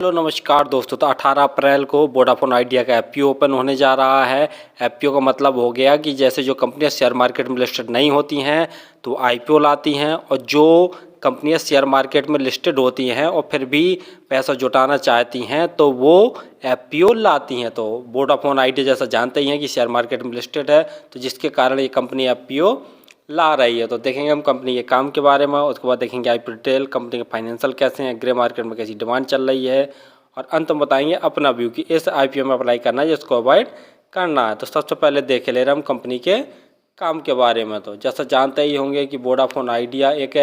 Hello नमस्कार दोस्तों। तो 18 अप्रैल को वोडाफोन आइडिया का एफपीओ ओपन होने जा रहा है। एफपीओ का मतलब हो गया कि जैसे जो कंपनियां शेयर मार्केट में लिस्टेड नहीं होती हैं तो आईपीओ लाती हैं, और जो कंपनियां शेयर मार्केट में लिस्टेड होती हैं और फिर भी पैसा जुटाना चाहती हैं तो वो एफपीओ लाती हैं। तो वोडाफोन आइडिया जैसा जानते ही हैं कि शेयर मार्केट में लिस्टेड है, तो जिसके कारण ये कंपनी एफपीओ ला रही है। तो देखेंगे हम कंपनी के काम के बारे में, उसके बाद देखेंगे आईपीओ डिटेल, कंपनी के फाइनेंशियल कैसे हैं, ग्रे मार्केट में कैसी डिमांड चल रही है, और अंत में बताएंगे अपना व्यू कि इस आईपीओ में अप्लाई करना है या इसको अवॉइड करना है। तो सबसे पहले देख ले रहे हम कंपनी के काम के बारे में। तो जैसा जानते ही होंगे कि वोडाफोन आइडिया एक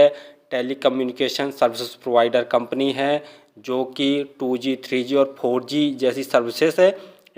telecommunication services provider company है जो कि 2G 3G और 4G जैसी सर्विसेज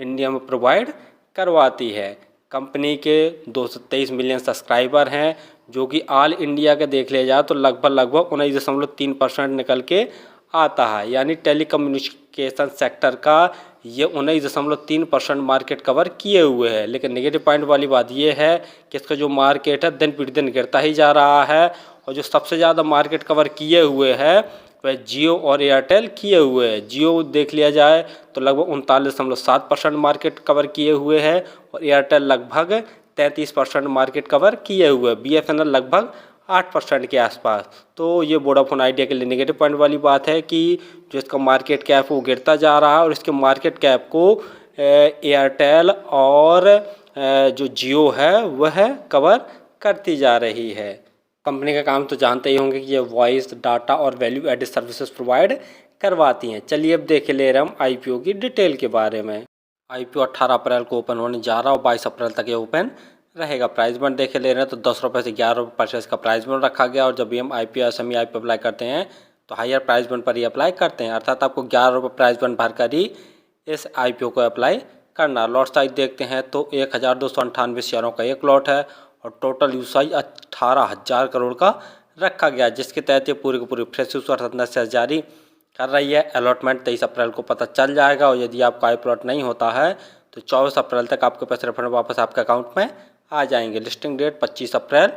इंडिया में प्रोवाइड करवाती है। कंपनी के 223 मिलियन सब्सक्राइबर हैं, जो कि ऑल इंडिया के देख लिया जाए तो लगभग 19.3% निकल के आता है। यानी टेलीकम्युनिकेशन सेक्टर का ये 19.3% मार्केट कवर किए हुए है। लेकिन नेगेटिव पॉइंट वाली बात ये है कि इसका जो मार्केट है दिन प्रतिदिन गिरता ही जा रहा है, और जो सबसे ज़्यादा मार्केट कवर किए हुए है वह जियो और एयरटेल किए हुए हैं। जियो देख लिया जाए तो लगभग 39.7% मार्केट कवर किए हुए हैं, और एयरटेल लगभग 33% मार्केट कवर किए हुए हैं। बीएसएनएल लगभग 8% के आसपास। तो ये वोडाफोन आइडिया के लिए नेगेटिव पॉइंट वाली बात है कि जो इसका मार्केट कैप वो गिरता जा रहा है, और इसके मार्केट कैप को एयरटेल और जो जियो है वह कवर करती जा रही है। कंपनी का काम तो जानते ही होंगे कि ये वॉइस, डाटा और वैल्यू एडेड सर्विसेज प्रोवाइड करवाती हैं। चलिए अब देख ले रहे हम आईपीओ की डिटेल के बारे में। आईपीओ 18 अप्रैल को ओपन होने जा रहा है और 22 अप्रैल तक ये ओपन रहेगा। प्राइस बॉन्ड देखे ले रहे हैं तो 10 रुपये से 11 रुपये परचेस का प्राइस बॉन्ड रखा गया, और जब भी हम आईपीओ एसएमई आईपीओ अप्लाई करते हैं तो हायर प्राइस बॉन्ड पर ही अप्लाई करते हैं, अर्थात आपको 11 रुपये प्राइस बॉन्ड भर कर ही इस आईपीओ को अप्लाई करना। लॉट साइज देखते हैं तो 1298 शेयरों का एक लॉट है, और टोटल यूज साइज 18,000 करोड़ का रखा गया, जिसके तहत ये पूरी की पूरी फ्रेश यूज शेयर जारी कर रही है। अलॉटमेंट 23 अप्रैल को पता चल जाएगा, और यदि आपका आई प्लॉट नहीं होता है तो 24 अप्रैल तक आपके पैसे रिफंड वापस आपके अकाउंट में आ जाएंगे। लिस्टिंग डेट 25 अप्रैल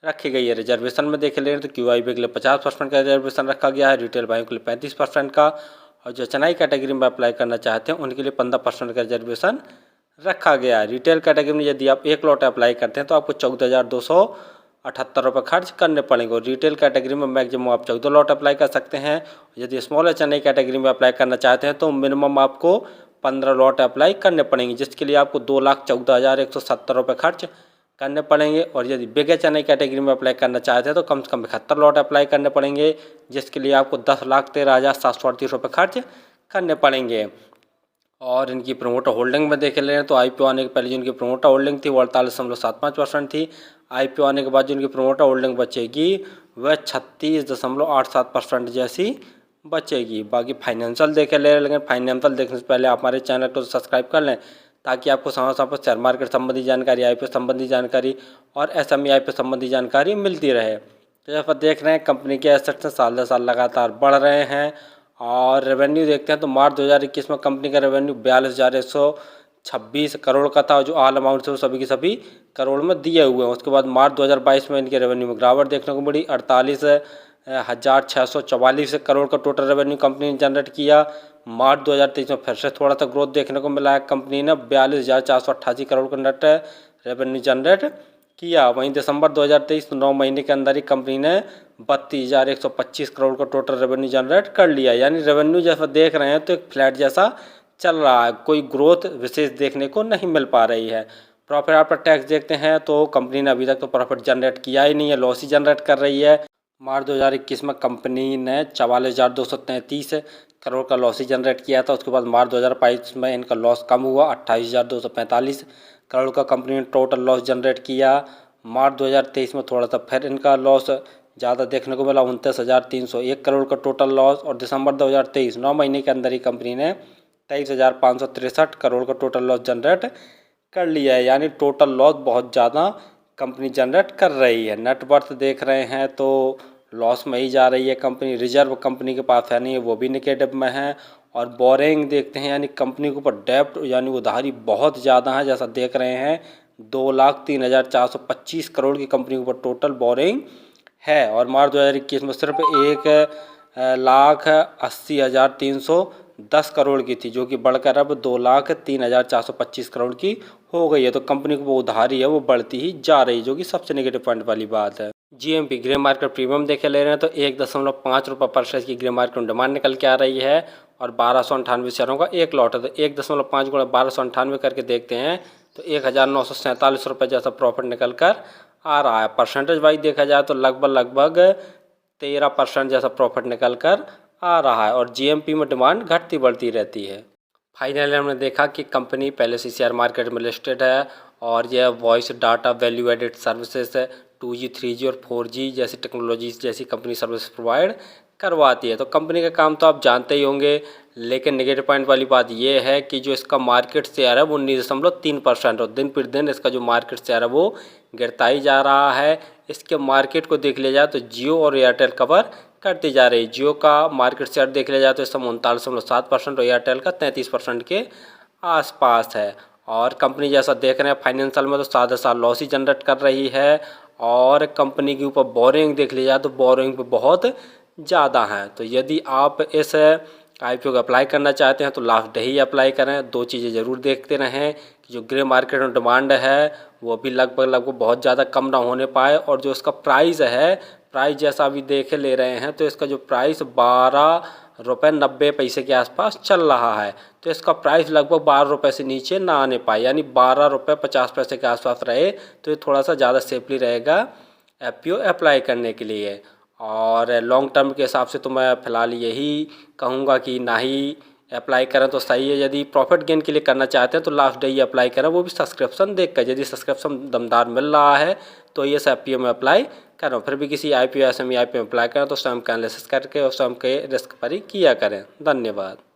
रखी गई है। रिजर्वेशन में देख ले तो QIB के लिए 50% का रिजर्वेशन रखा गया है, रिटेल बाइयों के लिए 35% का, और जो चेन्नई कैटेगरी में अप्लाई करना चाहते हैं उनके लिए 15% का रिजर्वेशन रखा गया है। रिटेल कैटेगरी में यदि आप एक लॉट अप्लाई करते हैं तो आपको 14,278 रुपये खर्च करने पड़ेंगे, और रिटेल कैटेगरी में मैक्सिमम आप 14 लॉट अप्लाई कर सकते हैं। यदि स्मॉल या चेन्नई कैटेगरी में अप्लाई करना चाहते हैं तो मिनिमम आपको 15 लॉट अप्लाई करने पड़ेंगे, जिसके लिए आपको 2,14,170 रुपये खर्च करने पड़ेंगे। और यदि बिग चेन्नई कैटेगरी में अप्लाई करना चाहते हैं तो कम से कम 71 लॉट अप्लाई करने पड़ेंगे, जिसके लिए आपको 10,13,738 रुपये खर्च करने पड़ेंगे। और इनकी प्रमोटर होल्डिंग में देख ले रहे हैं तो आईपीओ आने के पहले जो इनकी प्रमोटर होल्डिंग थी वो 48.75% थी। आईपीओ आने के बाद जो इनकी प्रमोटर होल्डिंग बचेगी वह 36.87% जैसी बचेगी। बाकी फाइनेंशियल देखे ले रहे हैं, लेकिन फाइनेंशियल देखने से पहले आप हमारे चैनल को सब्सक्राइब कर लें, ताकि आपको समय समय पर शेयर मार्केट संबंधी जानकारी, आईपीओ संबंधी जानकारी और एसएमई आईपीओ संबंधी जानकारी मिलती रहे। तो यहाँ पर देख रहे हैं कंपनी के एसेट्स साल दर साल लगातार बढ़ रहे हैं। और रेवेन्यू देखते हैं तो मार्च 2021 में कंपनी का रेवेन्यू 42,126 करोड़ का था, जो ऑल अमाउंट से वो सभी के सभी करोड़ में दिए हुए हैं। उसके बाद मार्च 2022 में इनके रेवेन्यू में गिरावट देखने को मिली। 48,644 करोड़ का टोटल रेवेन्यू कंपनी ने जनरेट किया। मार्च 2023 में फिर से थोड़ा सा ग्रोथ देखने को मिला है। कंपनी ने 42,488 करोड़ का नेट रेवेन्यू जनरेट किया। वहीं दिसंबर 2023 तो 9 महीने के अंदर ही कंपनी ने 32,125 करोड़ का टोटल रेवेन्यू जनरेट कर लिया। यानी रेवेन्यू जैसा देख रहे हैं तो एक फ्लैट जैसा चल रहा है, कोई ग्रोथ विशेष देखने को नहीं मिल पा रही है। प्रॉफिट आफ्टर टैक्स देखते हैं तो कंपनी ने अभी तक तो प्रॉफिट जनरेट किया ही नहीं है, लॉस ही जनरेट कर रही है। मार्च 2021 में कंपनी ने 44,233 करोड़ का लॉस ही जनरेट किया था। उसके बाद मार्च 2022 में इनका लॉस कम हुआ, 28,245 करोड़ का कंपनी ने टोटल लॉस जनरेट किया। मार्च 2023 में थोड़ा सा फिर इनका लॉस ज़्यादा देखने को मिला, 29,301 करोड़ का टोटल लॉस। और दिसंबर 2023 9 महीने के अंदर ही कंपनी ने 23,563 करोड़ का टोटल लॉस जनरेट कर लिया है। यानी टोटल लॉस बहुत ज़्यादा कंपनी जनरेट कर रही है। नेटवर्थ देख रहे हैं तो लॉस में ही जा रही है कंपनी। रिजर्व कंपनी के पास है नहीं है, वो भी निगेटिव में है। और बोरिंग देखते हैं, यानी कंपनी के ऊपर डेप्ट यानी उधारी बहुत ज़्यादा है, जैसा देख रहे हैं 2,03,425 करोड़ की कंपनी के ऊपर टोटल बोरिंग है। और मार्च 2021 में सिर्फ 1,80,310 10 करोड़ की थी, जो कि बढ़कर अब 2,03,425 करोड़ की हो गई है। तो कंपनी को वो उधारी है वो बढ़ती ही जा रही है, जो कि सबसे नेगेटिव पॉइंट वाली बात है। जीएमपी ग्रे मार्केट प्रीमियम देखे ले रहे हैं तो 1.5 रुपये पर शेयर की ग्रे मार्केट में डिमांड निकल के आ रही है और 1298 शेयरों का एक लॉट है। तो 1.5 गुणा 1298 करके देखते हैं तो 1,947 रुपये जैसा प्रॉफिट निकल कर आ रहा है। परसेंटेज वाइज देखा जाए तो लगभग 13% जैसा प्रॉफिट निकल कर आ रहा है और जीएमपी में डिमांड घटती बढ़ती रहती है। फाइनली हमने देखा कि कंपनी पहले से शेयर मार्केट में लिस्टेड है और यह voice data value added services 2G 3G और 4G जैसी टेक्नोलॉजीज जैसी कंपनी सर्विस प्रोवाइड करवाती है। तो कंपनी का काम तो आप जानते ही होंगे, लेकिन नेगेटिव पॉइंट वाली बात यह है कि जो इसका मार्केट शेयर है वो 19.3% और दिन पर दिन इसका जो मार्केट शेयर है वो गिरता ही जा रहा है। इसके मार्केट को देख लिया जाए तो जियो और एयरटेल कवर करती जा रही। जियो का मार्केट शेयर देख लिया जाए तो इस समय 39.7% और एयरटेल का 33% के आसपास है। और कंपनी जैसा देख रहे हैं फाइनेंशियल में तो साथ साथ लॉस ही जनरेट कर रही है और कंपनी के ऊपर बोरिंग देख लिया जाए तो बोरिंग पे बहुत ज़्यादा है। तो यदि आप इस आईपीओ को अप्लाई करना चाहते हैं तो लास्ट डे ही अप्लाई करें। दो चीज़ें ज़रूर देखते रहें कि जो ग्रे मार्केट में डिमांड है वो भी लगभग बहुत ज़्यादा कम ना होने पाए और जो इसका प्राइस है, प्राइस जैसा अभी देखे ले रहे हैं तो इसका जो प्राइस 12.90 के आसपास चल रहा है। तो इसका प्राइस लगभग 12 रुपये से नीचे ना आने पाए, यानी 12.50 के आसपास रहे तो ये थोड़ा सा ज़्यादा सेफली रहेगा आईपीओ अप्लाई करने के लिए। और लॉन्ग टर्म के हिसाब से तो मैं फ़िलहाल यही कहूँगा कि ना ही अप्लाई करें तो सही है। यदि प्रॉफिट गेन के लिए करना चाहते हैं तो लास्ट डे ही अप्लाई करें, वो भी सब्सक्रिप्शन देख कर। यदि सब्सक्रिप्शन दमदार मिल रहा है तो ये आईपीओ में अप्लाई करें। फिर भी किसी आईपीओ एसएमई आईपीओ में अप्लाई करें तो स्वयं का एनालिसिस करके और स्वयं के रिस्क पर ही किया करें। धन्यवाद।